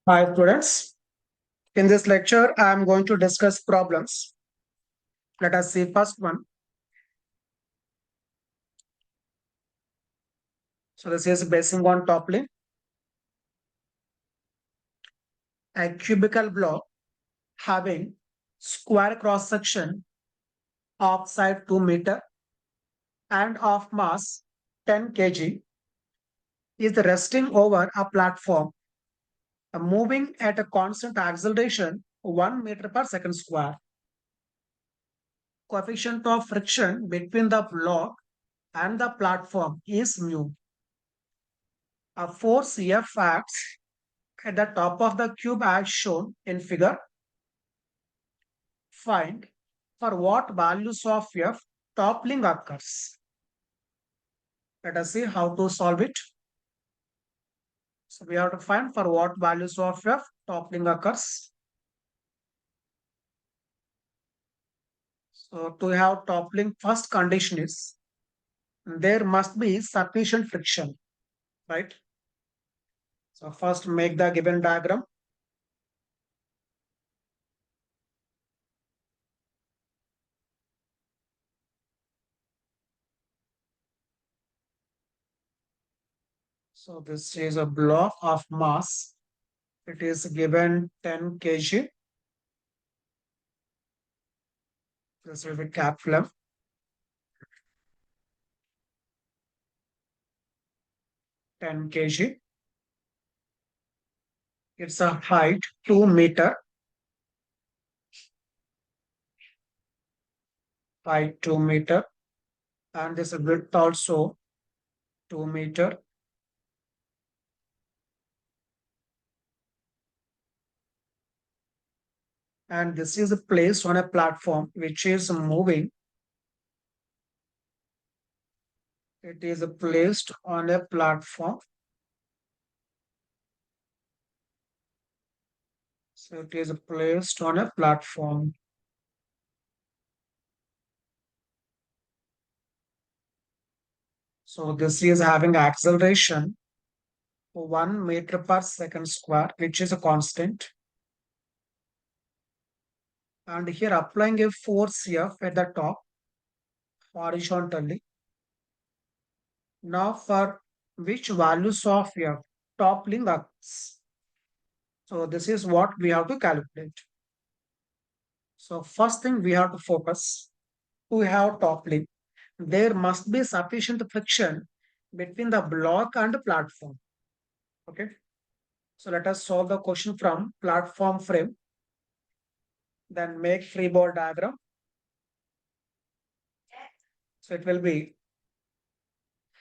Hi students. In this lecture, I am going to discuss problems. Let us see first one. So this is basing on toppling. A cubical block having square cross section of side 2 meter and of mass 10 kg is resting over a platform moving at a constant acceleration 1 meter per second square. Coefficient of friction between the block and the platform is mu. A force F acts at the top of the cube as shown in figure. Find for what values of F toppling occurs. Let us see how to solve it. So we have to find for what values of F toppling occurs. So to have toppling, first condition is there must be sufficient friction, right? So first make the given diagram. So this is a block of mass. It is given 10 kg. This will be capital M. 10 kg. It's a height 2 meter. Height 2 meter. And this width also 2 meter. And this is placed on a platform which is moving. It is placed on a platform. So it is placed on a platform. So this is having acceleration 1 meter per second square, which is a constant. And here applying a force F at the top horizontally. Now for which values of F toppling occurs. So this is what we have to calculate. So first thing we have to focus, we have toppling. There must be sufficient friction between the block and the platform. Okay. So let us solve the question from platform frame. Then make free ball diagram. So it will be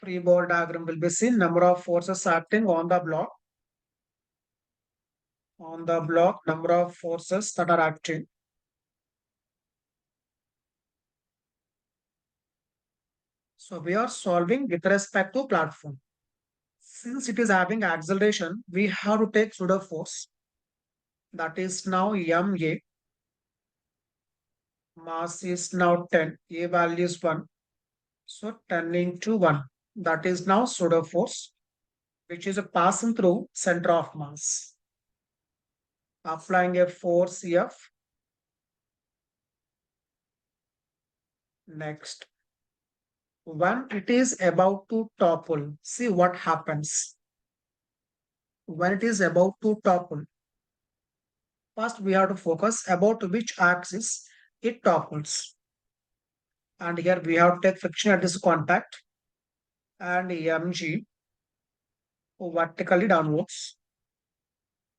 free ball diagram will be seen number of forces acting on the block. On the block, number of forces that are acting. So we are solving with respect to platform. Since it is having acceleration, we have to take pseudo force. That is now MA. Mass is now 10. A value is 1. So 10 into 1. That is now pseudo force, which is a passing through center of mass. Applying a force F. Next. When it is about to topple, see what happens. When it is about to topple, first we have to focus about which axis it topples. And here we have to take friction at this contact and mg vertically downwards.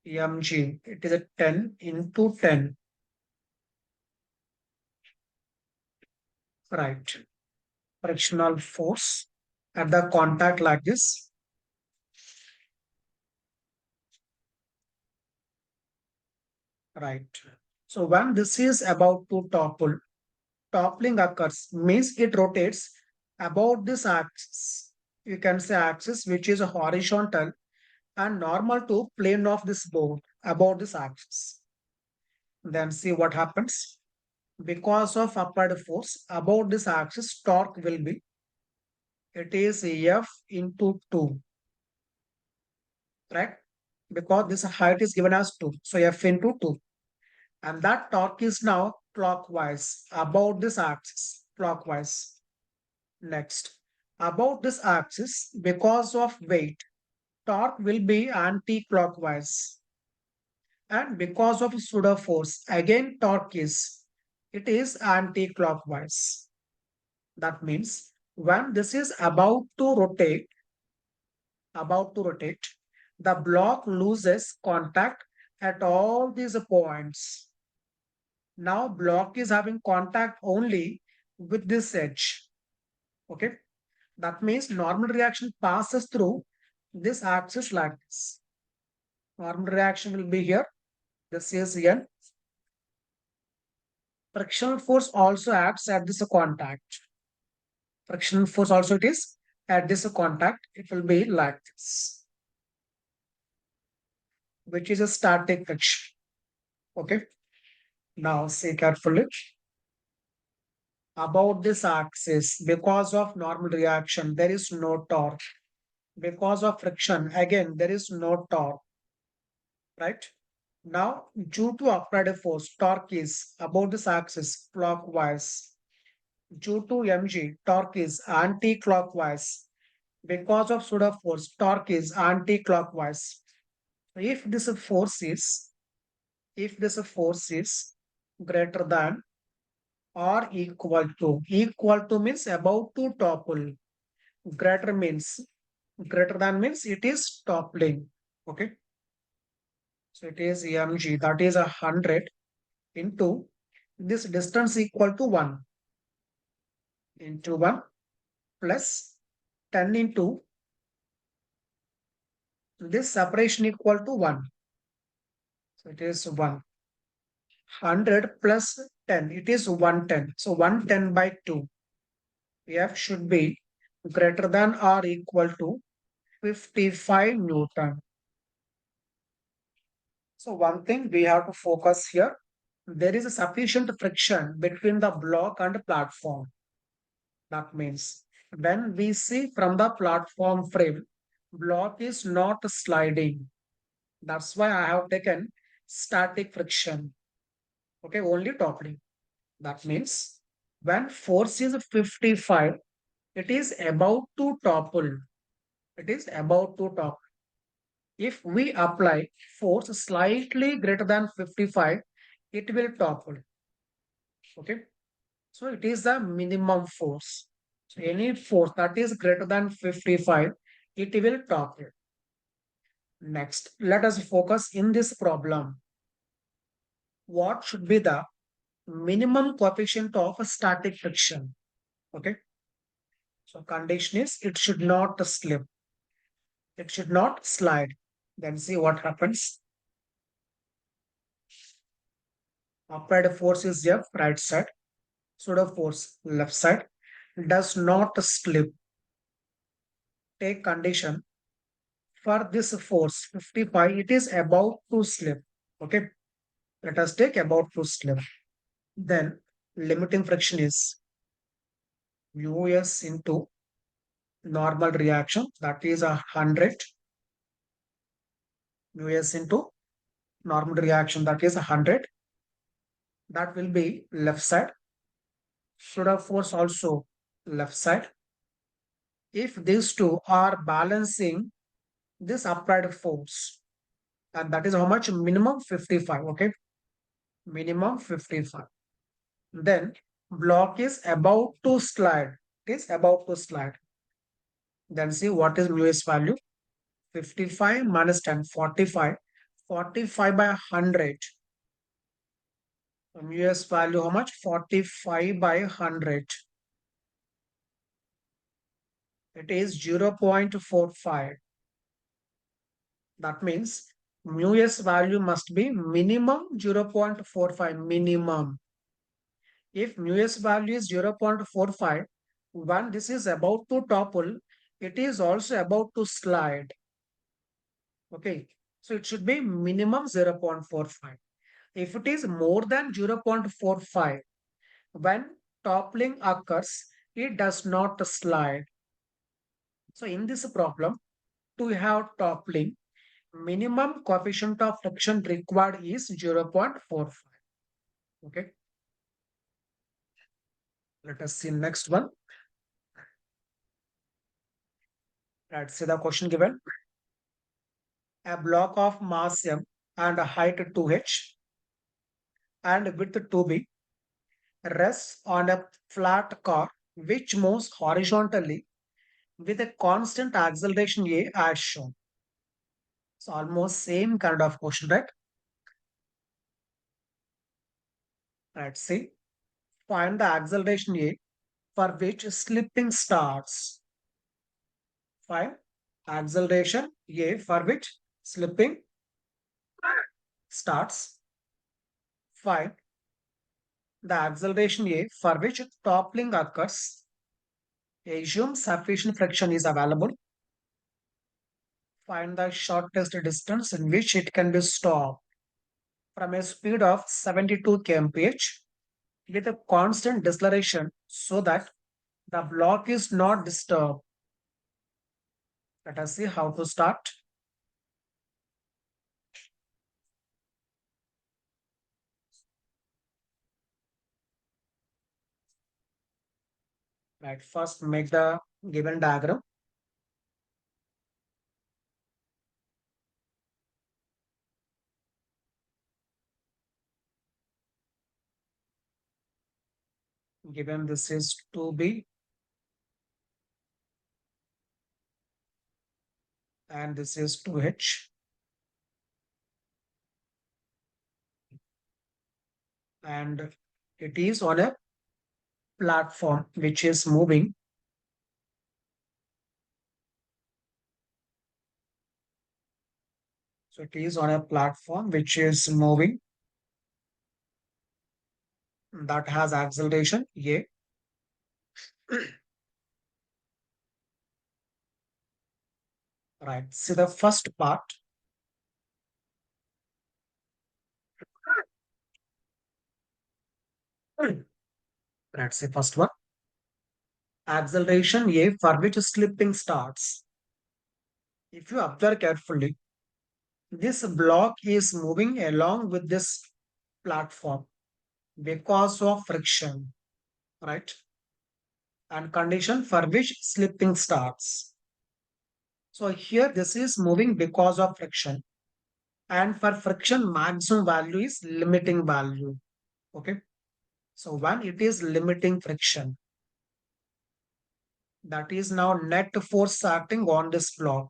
Mg, it is a 10 into 10. Right. Frictional force at the contact like this. Right. So when this is about to topple, toppling occurs means it rotates about this axis. You can say axis which is horizontal and normal to plane of this board about this axis. Then see what happens. Because of applied force about this axis, torque will be, it is F into 2, right? because this height is given as 2. So F into 2. And that torque is now clockwise about this axis, clockwise. Next, about this axis, because of weight, torque will be anti-clockwise. And because of pseudo force, again torque it is anti-clockwise. That means when this is about to rotate, the block loses contact at all these points. Now block is having contact only with this edge. Okay. That means normal reaction passes through this axis like this. Normal reaction will be here. This is N. Frictional force also acts at this contact. Frictional force also it is at this contact. It will be like this, which is a static friction. Okay. Now see carefully. About this axis, because of normal reaction, there is no torque. Because of friction, again, there is no torque, right? Now, due to applied force, torque is about this axis clockwise. Due to mg, torque is anti-clockwise. Because of pseudo force, torque is anti-clockwise. If this force is, if this force is greater than or equal to means about to topple. Greater than means it is toppling. Okay. So it is mg, that is 100 into this distance equal to 1 into 1 plus 10 into this separation equal to 1. So it is 100 plus 10. It is 110. So 110 by 2. F should be greater than or equal to 55 Newton. So one thing we have to focus here, there is a sufficient friction between the block and platform. That means when we see from the platform frame, block is not sliding. That's why I have taken static friction. Okay, only toppling. That means when force is 55, it is about to topple. It is about to topple. If we apply force slightly greater than 55, it will topple. Okay. So it is the minimum force. So any force that is greater than 55, it will topple. Next, let us focus in this problem. What should be the minimum coefficient of a static friction? Okay. So condition is it should not slip. It should not slide. Then see what happens. Applied force is F, right side. Pseudo force, left side. Does not slip. Take condition. For this force, 55, it is about to slip. Okay. Let us take about to slip. Then limiting friction is mu s into normal reaction. That is 100. Mu s into normal reaction. That is 100. That will be left side. Pseudo force also left side. If these two are balancing this applied force, and that is how much? Minimum 55. Okay. Minimum 55. Then block is about to slide. It is about to slide. Then see what is mu s value. 55 minus 10, 45. 45 by 100. Mu s value how much? 45 by 100. It is 0.45. That means mu s value must be minimum 0.45 minimum. If mu s value is 0.45, when this is about to topple, it is also about to slide. Okay, so it should be minimum 0.45. If it is more than 0.45, when toppling occurs, it does not slide. So in this problem, to have toppling, Minimum coefficient of friction required is 0.45. Okay, let us see next one. Let's see the question given. A block of mass m and a height 2h and width 2b rests on a flat car which moves horizontally with a constant acceleration a as shown. It's almost same kind of question, right? Let's see. Find the acceleration a for which slipping starts. Find acceleration a for which slipping starts. Find the acceleration a for which toppling occurs. Assume sufficient friction is available. Find the shortest distance in which it can be stopped from a speed of 72 kmph with a constant deceleration so that the block is not disturbed. Let us see how to start. Right, first make the given diagram. Given this is 2b and this is 2h, and it is on a platform which is moving. So it is on a platform which is moving that has acceleration a. Right, see the first part. Let's say first one. Acceleration a for which slipping starts. If you observe carefully, this block is moving along with this platform because of friction, right? And condition for which slipping starts. So here this is moving because of friction, and for friction maximum value is limiting value. Okay. So when it is limiting friction, that is now net force acting on this block,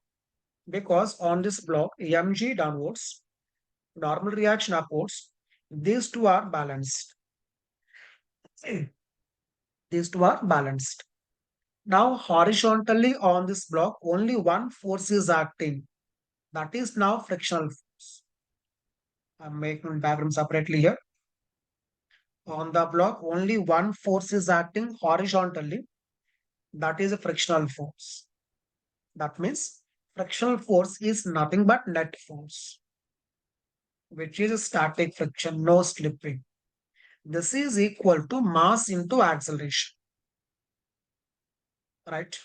because on this block mg downwards, normal reaction upwards, these two are balanced. These two are balanced. Now horizontally on this block, only one force is acting. That is now frictional force. I'm making diagram separately here. On the block, only one force is acting horizontally. That is a frictional force. That means frictional force is nothing but net force, which is static friction, no slipping. This is equal to mass into acceleration, right?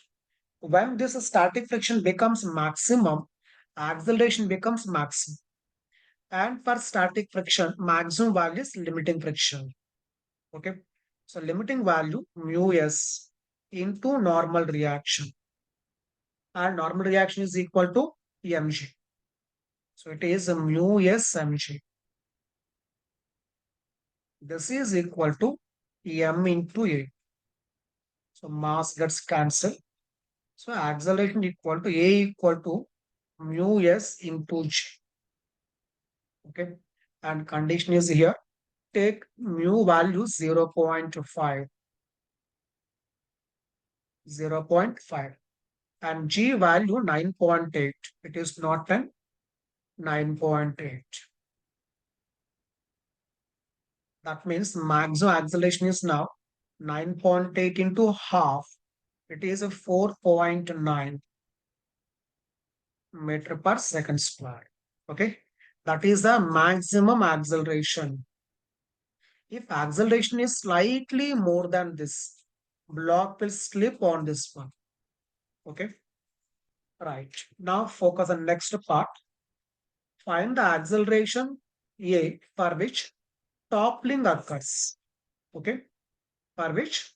When this static friction becomes maximum, acceleration becomes maximum. And for static friction, maximum value is limiting friction. Okay. So limiting value mu s into normal reaction. And normal reaction is equal to mg. So it is mu s mg. This is equal to m into a. So mass gets cancelled. So acceleration equal to a equal to mu s into g. Okay. And condition is here. Take mu value 0.5. 0.5 and g value 9.8. It is not 10, 9.8. That means maximum acceleration is now 9.8 into half. It is a 4.9 meter per second square. Okay. That is the maximum acceleration. If acceleration is slightly more than this, block will slip on this one. Okay. Right. Now focus on next part. Find the acceleration A for which toppling occurs. Okay, for which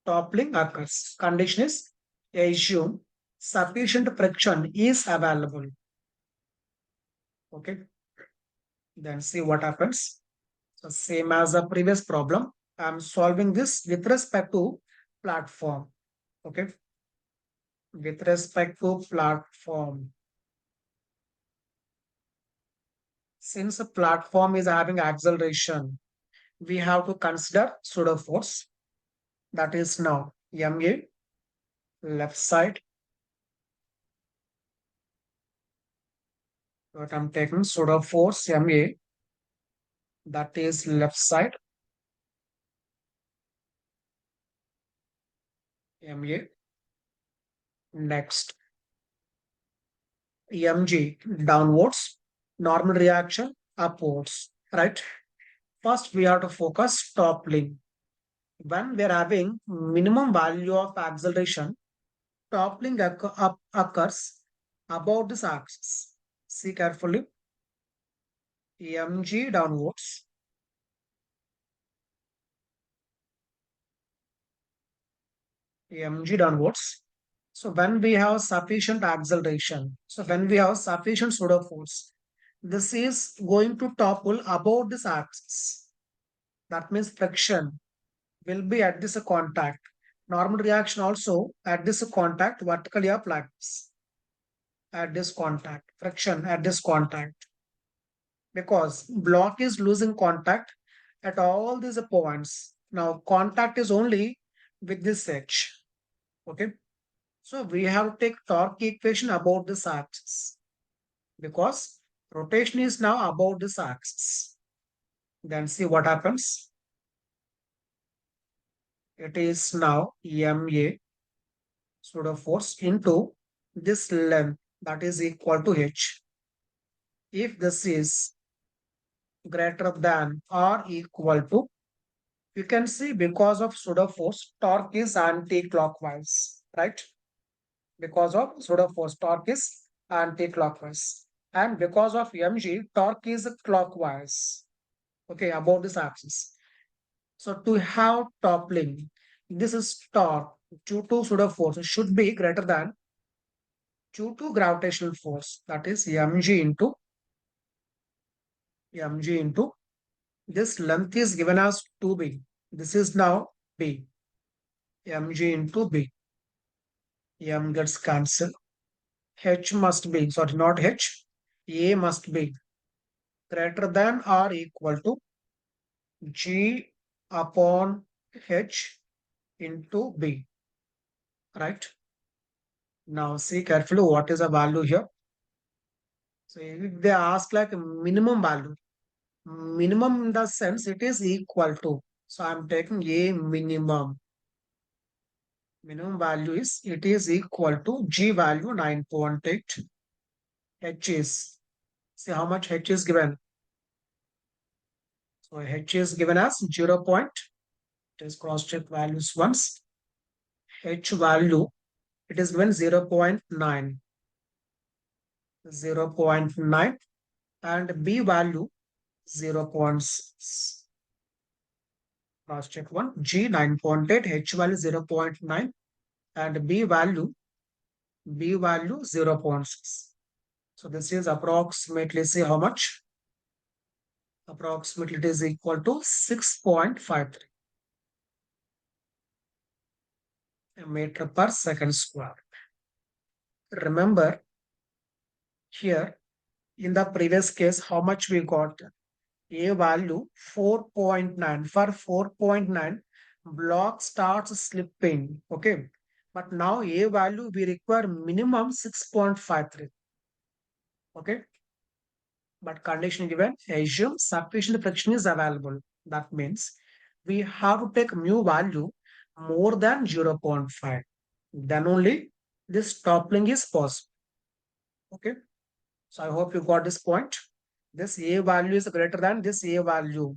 toppling occurs. Condition is assume sufficient friction is available. Okay, then see what happens. So same as the previous problem, I'm solving this with respect to platform. Okay, with respect to platform. Since a platform is having acceleration, we have to consider pseudo force. That is now MA left side. What I'm taking pseudo force MA, that is left side MA. Next mg downwards, normal reaction upwards, right? First we have to focus toppling. When we are having minimum value of acceleration, toppling occurs about this axis. See carefully, mg downwards, mg downwards. So when we have sufficient acceleration, so when we have sufficient pseudo force, this is going to topple about this axis. That means friction will be at this contact. Normal reaction also at this contact vertically applies at this contact, friction at this contact, because block is losing contact at all these points. Now contact is only with this edge. Okay. So we have to take torque equation about this axis because rotation is now about this axis. Then see what happens. It is now MA pseudo force into this length, that is equal to H. If this is greater than or equal to, you can see because of pseudo force, torque is anti-clockwise, right? Because of pseudo force, torque is anti-clockwise. And because of mg, torque is clockwise. Okay, about this axis. So to have toppling, this is torque due to pseudo force should be greater than due to gravitational force, that is mg into this length is given as 2b. This is now b. mg into b. M gets cancelled. H must be, sorry, not H. A must be greater than or equal to G upon H into B. Right? Now see carefully what is the value here. So if they ask like minimum value, minimum in the sense it is equal to. So I'm taking a minimum. Minimum value is it is equal to G value 9.8. H is, see how much H is given. So H is given as 0. It is cross check values once. H value, it is given 0.9. 0.9 and B value 0.6. Cross check one. G 9.8, H value 0.9 and B value 0.6. So this is approximately, say how much? Approximately it is equal to 6.53 meter per second square. Remember here in the previous case how much we got? A value 4.9. For 4.9, block starts slipping. Okay. But now A value we require minimum 6.53. Okay. But condition given, assume sufficient friction is available. That means we have to take mu value more than 0.5. Then only this toppling is possible. Okay. So I hope you got this point. This A value is greater than this A value.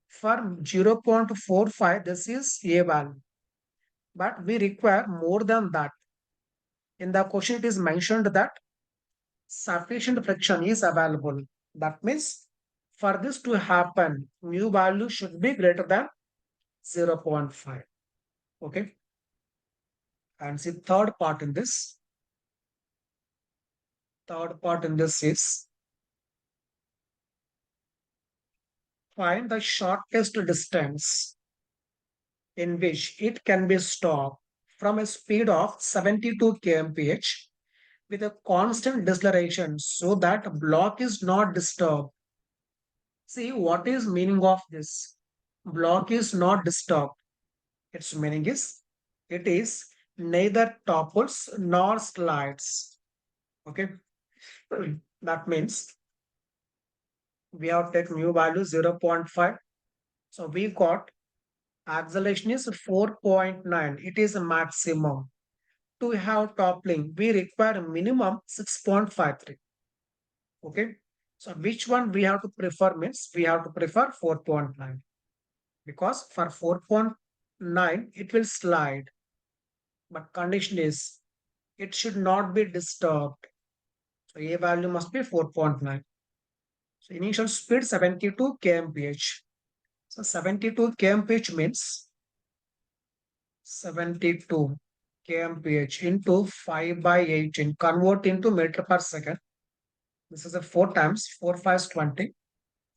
For 0.45, this is A value. But we require more than that. In the question, it is mentioned that sufficient friction is available. That means for this to happen, mu value should be greater than 0.5. Okay. And the third part in this is find the shortest distance in which it can be stopped from a speed of 72 kmph with a constant deceleration so that block is not disturbed. See what is meaning of this? Block is not disturbed. Its meaning is it is neither topples nor slides. Okay. That means we have taken mu value 0.5. So we got acceleration is 4.9. It is a maximum. To have toppling, we require a minimum 6.53. Okay. So which one we have to prefer means we have to prefer 4.9 because for 4.9 it will slide. But condition is it should not be disturbed. So A value must be 4.9. So initial speed 72 kmph. So 72 kmph means 72 kmph into 5 by 18 convert into meter per second. This is a 4 times 4 5 is 20.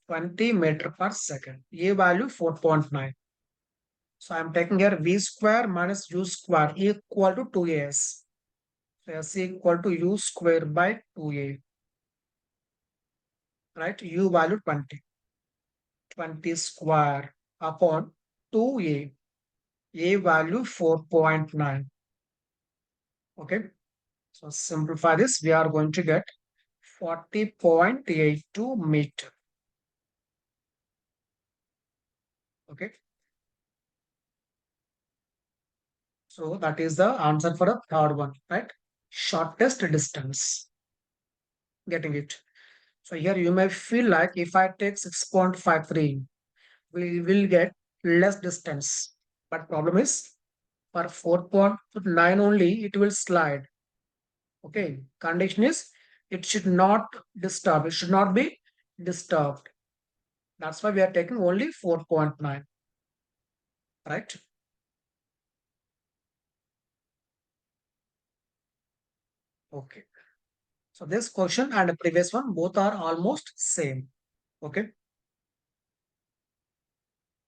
20 meter per second. A value 4.9. So I am taking here V square minus U square equal to 2as. So S equal to U square by 2a. Right? U value 20. 20 square upon 2a. A value 4.9. Okay. So simplify this. We are going to get 40.82 meter. Okay. So that is the answer for the third one, right? Shortest distance. Getting it. So here you may feel like if I take 6.53, we will get less distance. But problem is for 4.9 only, it will slide. Okay. Condition is it should not disturb. It should not be disturbed. That's why we are taking only 4.9. Right? Okay. So this question and the previous one both are almost same. Okay.